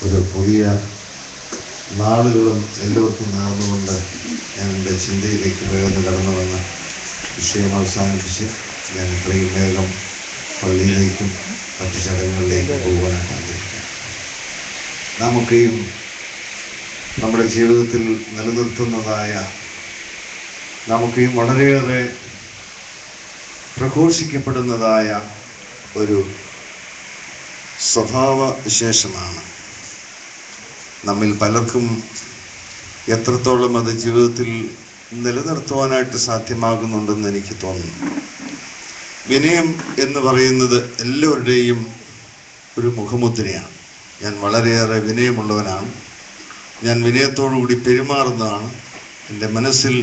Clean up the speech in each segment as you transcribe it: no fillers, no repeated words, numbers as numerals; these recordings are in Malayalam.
ഒരു പുതിയ നാളുകളും എല്ലാവർക്കും നേർന്നുകൊണ്ട് ഞാൻ എൻ്റെ ചിന്തയിലേക്ക് വേഗം കടന്നു വന്ന വിഷയം അവസാനിപ്പിച്ച് ഞാൻ ഇത്രയും വേഗം പള്ളിയിലേക്കും മറ്റു ചടങ്ങുകളിലേക്കും പോകാനായിട്ട് ആഗ്രഹിക്കാം. നമുക്കെയും നമ്മുടെ ജീവിതത്തിൽ നിലനിർത്തുന്നതായ നമുക്കെയും വളരെയേറെ പ്രഘോഷിക്കപ്പെടുന്നതായ ഒരു സ്വഭാവ വിശേഷമാണ്. നമ്മിൽ പലർക്കും എത്രത്തോളം അത് ജീവിതത്തിൽ നിലനിർത്തുവാനായിട്ട് സാധ്യമാകുന്നുണ്ടെന്ന് എനിക്ക് തോന്നുന്നു. വിനയം എന്ന് പറയുന്നത് എല്ലാവരുടെയും ഒരു മുഖമുദ്രയാണ്. ഞാൻ വളരെയേറെ വിനയമുള്ളവനാണ്. ഞാൻ വിനയത്തോടുകൂടി പെരുമാറുന്നതാണ്. എൻ്റെ മനസ്സിൽ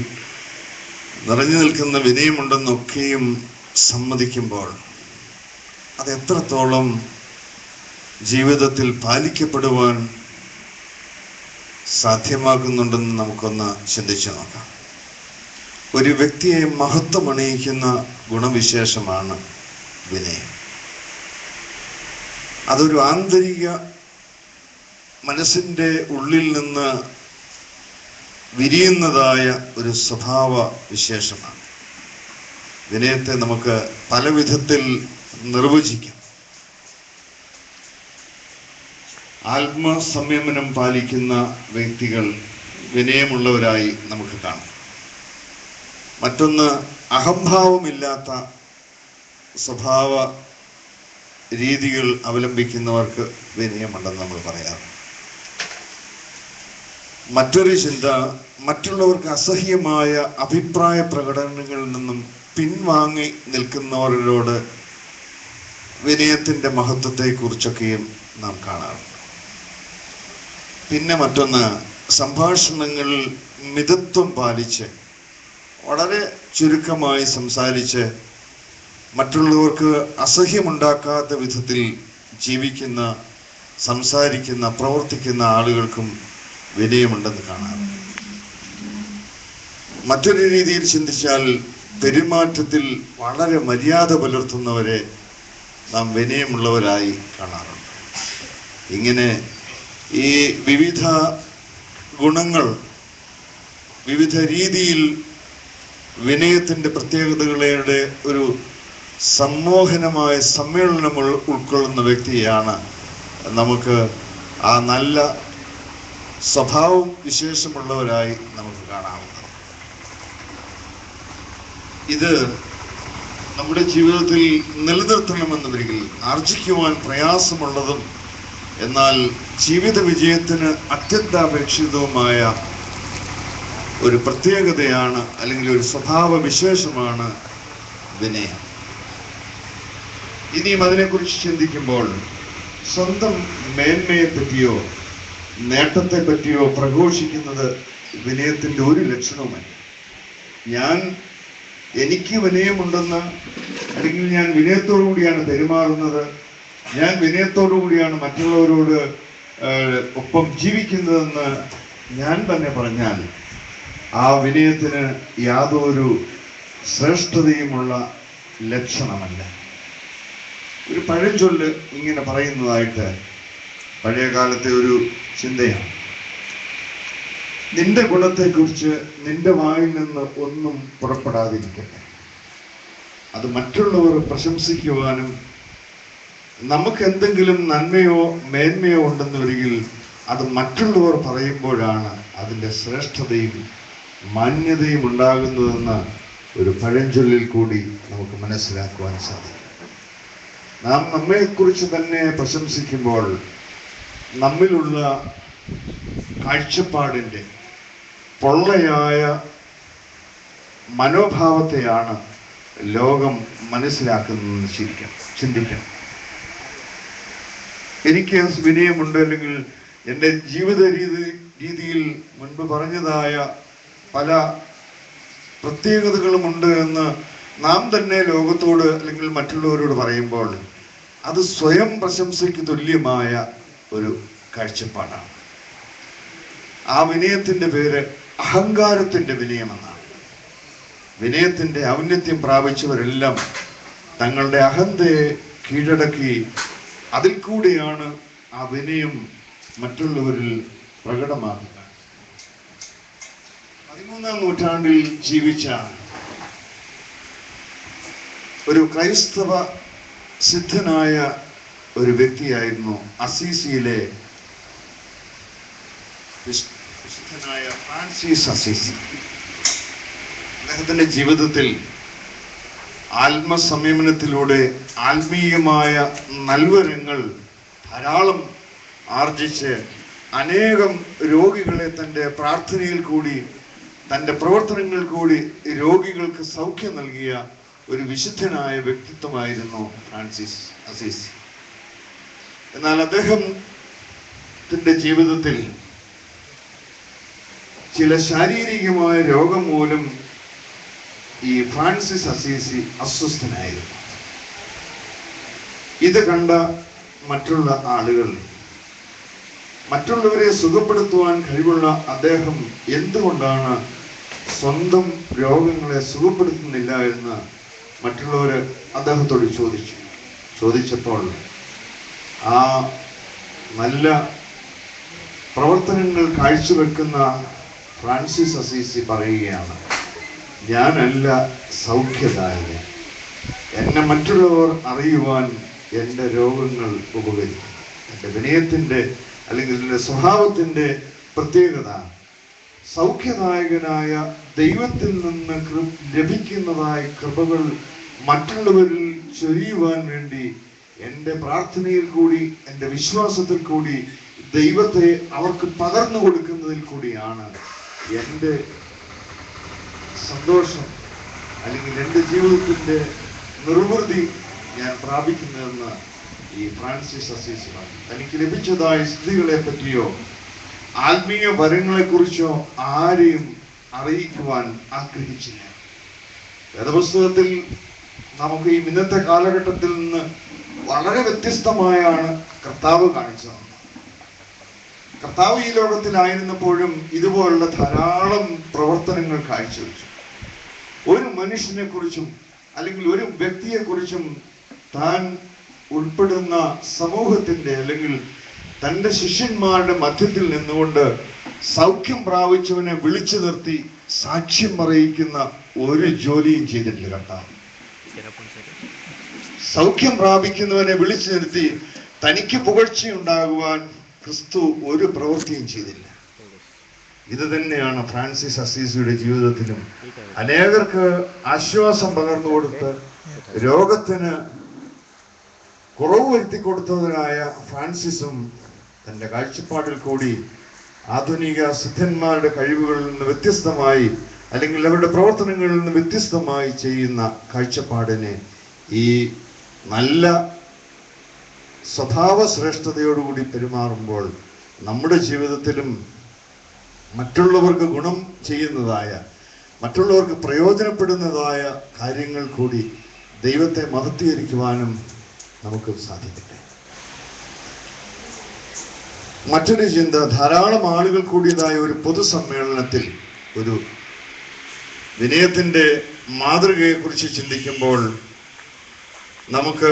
നിറഞ്ഞു നിൽക്കുന്ന വിനയമുണ്ടെന്നൊക്കെയും സമ്മതിക്കുമ്പോൾ അത് എത്രത്തോളം ജീവിതത്തിൽ പാലിക്കപ്പെടുവാൻ സാധ്യമാകുന്നുണ്ടെന്ന് നമുക്കൊന്ന് ചിന്തിച്ചു നോക്കാം. ഒരു വ്യക്തിയെ മഹത്വമണിയിക്കുന്ന ഗുണവിശേഷമാണ് വിനയം. അതൊരു ആന്തരിക മനസ്സിൻ്റെ ഉള്ളിൽ നിന്ന് വിരിയുന്നതായ ഒരു സ്വഭാവ വിശേഷമാണ്. വിനയത്തെ നമുക്ക് പല വിധത്തിൽ നിർവചിക്കാം. ആത്മസംയമനം പാലിക്കുന്ന വ്യക്തികൾ വിനയമുള്ളവരായി നമുക്ക് കാണാം. മറ്റൊന്ന്, അഹംഭാവമില്ലാത്ത സ്വഭാവ രീതികൾ അവലംബിക്കുന്നവർക്ക് വിനയമുണ്ടെന്ന് നമ്മൾ പറയാറുണ്ട്. മറ്റൊരു ചിന്ത, മറ്റുള്ളവർക്ക് അസഹ്യമായ അഭിപ്രായ പ്രകടനങ്ങളിൽ നിന്നും പിൻവാങ്ങി നിൽക്കുന്നവരോട് വിനയത്തിൻ്റെ മഹത്വത്തെക്കുറിച്ചൊക്കെയും നാം കാണാറുണ്ട്. പിന്നെ മറ്റൊന്ന്, സംഭാഷണങ്ങളിൽ മിതത്വം പാലിച്ച് വളരെ ചുരുക്കമായി സംസാരിച്ച് മറ്റുള്ളവർക്ക് അസഹ്യമുണ്ടാക്കാത്ത വിധത്തിൽ ജീവിക്കുന്ന, സംസാരിക്കുന്ന, പ്രവർത്തിക്കുന്ന ആളുകൾക്കും വിനയമുണ്ടെന്ന് കാണാറുണ്ട്. മറ്റൊരു രീതിയിൽ ചിന്തിച്ചാൽ പെരുമാറ്റത്തിൽ വളരെ മര്യാദ പുലർത്തുന്നവരെ നാം വിനയമുള്ളവരായി കാണാറുണ്ട്. ഇങ്ങനെ ഈ വിവിധ ഗുണങ്ങൾ വിവിധ രീതിയിൽ വിനയത്തിൻ്റെ പ്രത്യേകതകളുടെ ഒരു സമ്മോഹനമായ സമ്മേളനം ഉൾക്കൊള്ളുന്ന വ്യക്തിയാണ് നമുക്ക് ആ നല്ല സ്വഭാവം വിശേഷമുള്ളവരായി നമുക്ക് കാണാവുന്നത്. ഇത് നമ്മുടെ ജീവിതത്തിൽ നിലനിർത്തണമെന്നുവരികിൽ ആർജിക്കുവാൻ പ്രയാസമുള്ളതും എന്നാൽ ജീവിത വിജയത്തിന് അത്യന്താപേക്ഷിതവുമായ ഒരു പ്രത്യേകതയാണ്, അല്ലെങ്കിൽ ഒരു സ്വഭാവ വിശേഷമാണ് വിനയം. ഇനിയും അതിനെക്കുറിച്ച് ചിന്തിക്കുമ്പോൾ സ്വന്തം മേന്മയെ പറ്റിയോ നേട്ടത്തെ പറ്റിയോ പ്രഘോഷിക്കുന്നത് വിനയത്തിൻ്റെ ഒരു ലക്ഷണവുമല്ല. എനിക്ക് വിനയമുണ്ടെന്ന്, അല്ലെങ്കിൽ ഞാൻ വിനയത്തോടു കൂടിയാണ് പെരുമാറുന്നത്, ഞാൻ വിനയത്തോടു കൂടിയാണ് മറ്റുള്ളവരോട് ഒപ്പം ജീവിക്കുന്നതെന്ന് ഞാൻ തന്നെ പറഞ്ഞാൽ ആ വിനയത്തിന് യാതൊരു ശ്രേഷ്ഠതയുമുള്ള ലക്ഷണമല്ല. ഒരു പഴഞ്ചൊല്ല് ഇങ്ങനെ പറയുന്നതായിട്ട് പഴയ കാലത്തെ ഒരു ചിന്തയാണ്: നിന്റെ ഗുണത്തെക്കുറിച്ച് നിന്റെ വായിൽ നിന്ന് ഒന്നും പുറപ്പെടാതിരിക്കട്ടെ. അത് മറ്റുള്ളവർ പ്രശംസിക്കുവാനും നമുക്ക് എന്തെങ്കിലും നന്മയോ മേന്മയോ ഉണ്ടെന്ന് വരികിൽ അത് മറ്റുള്ളവർ പറയുമ്പോഴാണ് അതിൻ്റെ ശ്രേഷ്ഠതയും മാന്യതയും ഉണ്ടാകുന്നതെന്ന് ഒരു പഴഞ്ചൊല്ലിൽ കൂടി നമുക്ക് മനസ്സിലാക്കുവാൻ സാധിക്കും. നാം നമ്മെക്കുറിച്ച് തന്നെ പ്രശംസിക്കുമ്പോൾ നമ്മിലുള്ള കാഴ്ചപ്പാടിൻ്റെ പൊള്ളയായ മനോഭാവത്തെയാണ് ലോകം മനസ്സിലാക്കുന്നതെന്ന് ചിന്തിക്കണം. എനിക്ക് വിനയമുണ്ട്, അല്ലെങ്കിൽ എൻ്റെ ജീവിത രീതിയിൽ മുൻപ് പറഞ്ഞതായ പല പ്രത്യേകതകളുമുണ്ട് എന്ന് നാം തന്നെ ലോകത്തോട് അല്ലെങ്കിൽ മറ്റുള്ളവരോട് പറയുമ്പോൾ അത് സ്വയം പ്രശംസയ്ക്ക് തുല്യമായ ഒരു കാഴ്ചപ്പാടാണ്. ആ വിനയത്തിൻ്റെ പേര് അഹങ്കാരത്തിൻ്റെ വിനയമെന്നാണ്. വിനയത്തിൻ്റെ ഔന്നത്യം പ്രാപിച്ചവരെല്ലാം തങ്ങളുടെ അഹന്തയെ കീഴടക്കി അതിൽ കൂടെയാണ് ആ വിനയം മറ്റുള്ളവരിൽ പ്രകടമാക്കുക. 13-ാം നൂറ്റാണ്ടിൽ ജീവിച്ച ഒരു ക്രൈസ്തവ സിദ്ധനായ ഒരു വ്യക്തിയായിരുന്നു അസീസിയിലെ വിശുദ്ധനായ ഫ്രാൻസിസ് അസീസി. അദ്ദേഹത്തിന്റെ ജീവിതത്തിൽ ആത്മസംയമനത്തിലൂടെ ആത്മീയമായ നൽവരങ്ങൾ ധാരാളം ആർജിച്ച് അനേകം രോഗികളെ തൻ്റെ പ്രാർത്ഥനയിൽ കൂടി തൻ്റെ പ്രവർത്തനങ്ങൾ കൂടി രോഗികൾക്ക് സൗഖ്യം നൽകിയ ഒരു വിശുദ്ധനായ വ്യക്തിത്വമായിരുന്നു ഫ്രാൻസിസ് അസീസി. എന്നാൽ അദ്ദേഹത്തിന്റെ ജീവിതത്തിൽ ചില ശാരീരികമായ രോഗം മൂലം ഈ ഫ്രാൻസിസ് അസീസി അസ്വസ്ഥനായിരുന്നു. ഇത് കണ്ട മറ്റുള്ള ആളുകൾ മറ്റുള്ളവരെ സുഖപ്പെടുത്തുവാൻ കഴിവുള്ള അദ്ദേഹം എന്തുകൊണ്ടാണ് സ്വന്തം രോഗങ്ങളെ സുഖപ്പെടുത്തുന്നില്ല എന്ന് മറ്റുള്ളവർ അദ്ദേഹത്തോട് ചോദിച്ചപ്പോൾ ആ നല്ല പ്രവർത്തനങ്ങൾ കാഴ്ചവെക്കുന്ന ഫ്രാൻസിസ് അസീസി പറയുകയാണ്, ഞാനല്ല സൗഖ്യദായകൻ, എന്നെ മറ്റുള്ളവർ അറിയുവാൻ എൻ്റെ രോഗങ്ങൾ ഉപകരിക്കും. എൻ്റെ വിനയത്തിൻ്റെ അല്ലെങ്കിൽ എൻ്റെ സ്വഭാവത്തിൻ്റെ പ്രത്യേകത സൗഖ്യദായകനായ ദൈവത്തിൽ നിന്ന് ലഭിക്കുന്നതായ കൃപകൾ മറ്റുള്ളവരിൽ ചൊരിയുവാൻ വേണ്ടി എൻ്റെ പ്രാർത്ഥനയിൽ കൂടി എൻ്റെ വിശ്വാസത്തിൽ കൂടി ദൈവത്തെ അവർക്ക് പകർന്നു കൊടുക്കുന്നതിൽ കൂടിയാണ് എൻ്റെ സന്തോഷം അല്ലെങ്കിൽ എൻ്റെ ജീവിതത്തിൻ്റെ നിർവൃതി ഞാൻ പ്രാപിക്കുന്നതെന്ന് ഈ ഫ്രാൻസിസ് അസീസി പറഞ്ഞു. തനിക്ക് ലഭിച്ചതായ സ്ഥിതികളെ പറ്റിയോ ആത്മീയ വരങ്ങളെ കുറിച്ചോ ആരെയും അറിയിക്കുവാൻ ആഗ്രഹിച്ചില്ല. വേദപുസ്തകത്തിൽ നമുക്ക് ഈ ഇന്നത്തെ കാലഘട്ടത്തിൽ നിന്ന് വളരെ വ്യത്യസ്തമായാണ് കർത്താവ് കാണിച്ചത്. കർത്താവ് ഈ ലോകത്തിലായിരുന്നപ്പോഴും ഇതുപോലുള്ള ധാരാളം പ്രവർത്തനങ്ങൾ കാഴ്ചവെച്ചു. ഒരു മനുഷ്യനെ കുറിച്ചും അല്ലെങ്കിൽ ഒരു വ്യക്തിയെ കുറിച്ചും താൻ ഉൾപ്പെടുന്ന സമൂഹത്തിന്റെ അല്ലെങ്കിൽ തൻ്റെ ശിഷ്യന്മാരുടെ മധ്യത്തിൽ നിന്നുകൊണ്ട് സൗഖ്യം പ്രാപിച്ചവനെ വിളിച്ചു നിർത്തി സാക്ഷ്യം പറയിക്കുന്ന ഒരു ജോലിയും ചെയ്തിട്ടില്ല കർത്താവ്. സൗഖ്യം പ്രാപിക്കുന്നവനെ വിളിച്ചു നിർത്തി തനിക്ക് പുകഴ്ചയുണ്ടാകുവാൻ ക്രിസ്തു ഒരു പ്രവൃത്തിയും ചെയ്തില്ല. ഇത് തന്നെയാണ് ഫ്രാൻസിസ് അസീസിയുടെ ജീവിതത്തിലും അനേകർക്ക് ആശ്വാസം പകർന്നു കൊടുത്ത് രോഗത്തിന് കുറവ് വരുത്തി കൊടുത്തതിനായ ഫ്രാൻസിസും തൻ്റെ കാഴ്ചപ്പാടിൽ കൂടി ആധുനിക സിദ്ധന്മാരുടെ കഴിവുകളിൽ നിന്ന് വ്യത്യസ്തമായി അല്ലെങ്കിൽ അവരുടെ പ്രവർത്തനങ്ങളിൽ നിന്ന് വ്യത്യസ്തമായി ചെയ്യുന്ന കാഴ്ചപ്പാടിനെ ഈ നല്ല സ്വഭാവ ശ്രേഷ്ഠതയോടുകൂടി പെരുമാറുമ്പോൾ നമ്മുടെ ജീവിതത്തിലും മറ്റുള്ളവർക്ക് ഗുണം ചെയ്യുന്നതായ മറ്റുള്ളവർക്ക് പ്രയോജനപ്പെടുന്നതായ കാര്യങ്ങൾ കൂടി ദൈവത്തെ മഹത്വീകരിക്കുവാനും നമുക്ക് സാധിക്കട്ടെ. മറ്റൊരു ചിന്ത, ധാരാളം ആളുകൾ കൂടിയതായ ഒരു പൊതുസമ്മേളനത്തിൽ ഒരു വിനയത്തിന്റെ മാതൃകയെ കുറിച്ച് ചിന്തിക്കുമ്പോൾ നമുക്ക്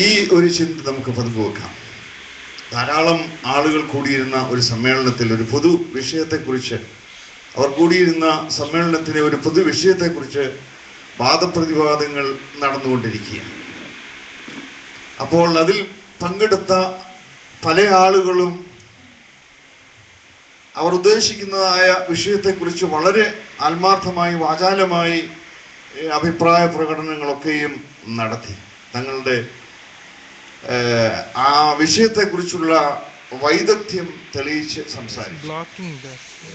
ഈ ഒരു ചിന്ത നമുക്ക് പങ്കുവെക്കാം. ധാരാളം ആളുകൾ കൂടിയിരുന്ന ഒരു സമ്മേളനത്തിൽ ഒരു പൊതു വിഷയത്തെക്കുറിച്ച് അവർ കൂടിയിരുന്ന സമ്മേളനത്തിലെ ഒരു പൊതു വിഷയത്തെക്കുറിച്ച് വാദപ്രതിവാദങ്ങൾ നടന്നുകൊണ്ടിരിക്കുകയാണ്. അപ്പോൾ അതിൽ പങ്കെടുത്ത പല ആളുകളും അവർ ഉദ്ദേശിക്കുന്നതായ വിഷയത്തെക്കുറിച്ച് വളരെ ആത്മാർത്ഥമായി വാചാലമായി അഭിപ്രായ പ്രകടനങ്ങളൊക്കെയും നടത്തി തങ്ങളുടെ ആ വിഷയത്തെക്കുറിച്ചുള്ള വൈദഗ്ധ്യം തെളിയിച്ച് സംസാരിച്ചു.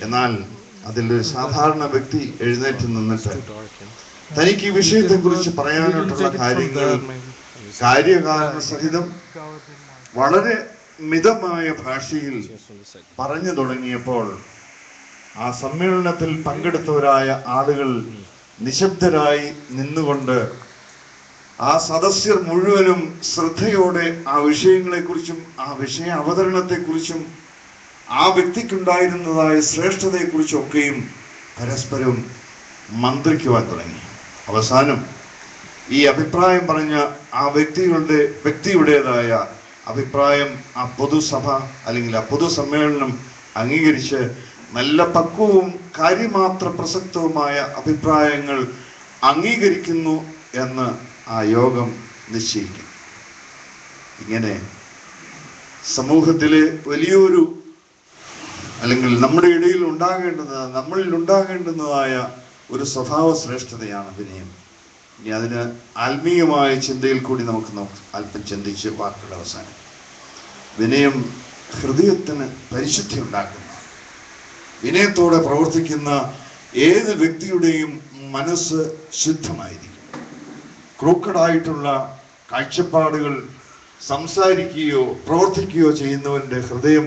എന്നാൽ അതിലൊരു സാധാരണ വ്യക്തി എഴുന്നേറ്റ് നിന്നിട്ട് തനിക്ക് ഈ വിഷയത്തെക്കുറിച്ച് പറയാനായിട്ടുള്ള കാര്യങ്ങൾ കാര്യകാരണ സഹിതം വളരെ മിതമായ ഭാഷയിൽ പറഞ്ഞു തുടങ്ങിയപ്പോൾ ആ സമ്മേളനത്തിൽ പങ്കെടുത്തവരായ ആളുകൾ നിശബ്ദരായി നിന്നുകൊണ്ട് ആ സദസ്യർ മുഴുവനും ശ്രദ്ധയോടെ ആ വിഷയങ്ങളെക്കുറിച്ചും ആ വിഷയ അവതരണത്തെക്കുറിച്ചും ആ വ്യക്തിക്കുണ്ടായിരുന്നതായ ശ്രേഷ്ഠതയെക്കുറിച്ചും ഒക്കെയും പരസ്പരം മന്ത്രിക്കുവാൻ തുടങ്ങി. അവസാനം ഈ അഭിപ്രായം പറഞ്ഞ ആ വ്യക്തിയുടേതായ അഭിപ്രായം ആ പൊതുസഭ അല്ലെങ്കിൽ ആ പൊതുസമ്മേളനം അംഗീകരിച്ച് നല്ല പക്വവും കാര്യമാത്ര പ്രസക്തവുമായ അഭിപ്രായങ്ങൾ അംഗീകരിക്കുന്നു എന്ന് ആ യോഗം നിശ്ചയിക്കും. ഇങ്ങനെ സമൂഹത്തിലെ വലിയൊരു അല്ലെങ്കിൽ നമ്മുടെ ഇടയിൽ നമ്മളിൽ ഉണ്ടാകേണ്ടുന്നതായ ഒരു സ്വഭാവ ശ്രേഷ്ഠതയാണ് വിനയം. ഇനി അതിന് ആത്മീയമായ ചിന്തയിൽ കൂടി നമുക്ക് അല്പം ചിന്തിച്ച് വാക്കുകൾ അവസാനം. വിനയം ഹൃദയത്തിന് പരിശുദ്ധി ഉണ്ടാക്കുന്ന, വിനയത്തോടെ പ്രവർത്തിക്കുന്ന ഏത് വ്യക്തിയുടെയും മനസ്സ് ശുദ്ധമായിരിക്കും. ക്രൂക്കഡായിട്ടുള്ള കാഴ്ചപ്പാടുകൾ സംസാരിക്കുകയോ പ്രവർത്തിക്കുകയോ ചെയ്യുന്നവന്റെ ഹൃദയം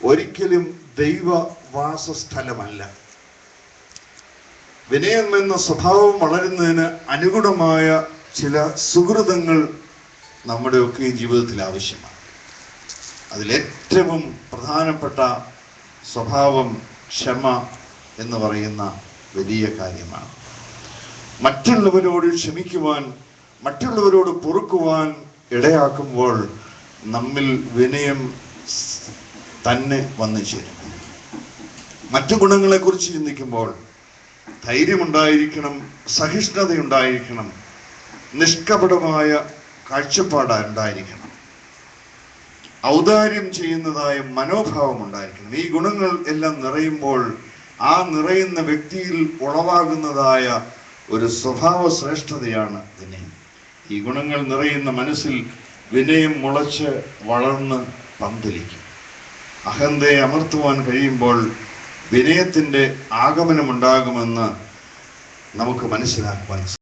ഒരിക്കലും ദൈവവാസസ്ഥലമല്ല. വിനയം എന്ന സ്വഭാവം വളരുന്നതിന് അനുഗുണമായ ചില സുഹൃതങ്ങൾ നമ്മുടെയൊക്കെ ജീവിതത്തിൽ ആവശ്യമാണ്. അതിലേറ്റവും പ്രധാനപ്പെട്ട സ്വഭാവം ക്ഷമ എന്ന് പറയുന്ന വലിയ കാര്യമാണ്. മറ്റുള്ളവരോട് ക്ഷമിക്കുവാൻ, മറ്റുള്ളവരോട് പൊറുക്കുവാൻ ഇടയാക്കുമ്പോൾ നമ്മിൽ വിനയം തന്നെ വന്നു ചേരും. മറ്റു ഗുണങ്ങളെക്കുറിച്ച് ചിന്തിക്കുമ്പോൾ ധൈര്യമുണ്ടായിരിക്കണം, സഹിഷ്ണുതയുണ്ടായിരിക്കണം, നിഷ്കപടമായ കാഴ്ചപ്പാടുണ്ടായിരിക്കണം, ഔദാര്യം ചെയ്യുന്നതായ മനോഭാവം ഉണ്ടായിരിക്കണം. ഈ ഗുണങ്ങൾ എല്ലാം നിറയുമ്പോൾ ആ നിറയുന്ന വ്യക്തിയിൽ ഉളവാകുന്നതായ ഒരു സ്വഭാവ ശ്രേഷ്ഠതയാണ് വിനയം. ഈ ഗുണങ്ങൾ നിറയുന്ന മനസ്സിൽ വിനയം മുളച്ച് വളർന്ന് പന്തലിക്കും. അഹന്തയെ അമർത്തുവാൻ കഴിയുമ്പോൾ വിനയത്തിൻ്റെ ആഗമനമുണ്ടാകുമെന്ന് നമുക്ക് മനസ്സിലാക്കുവാൻ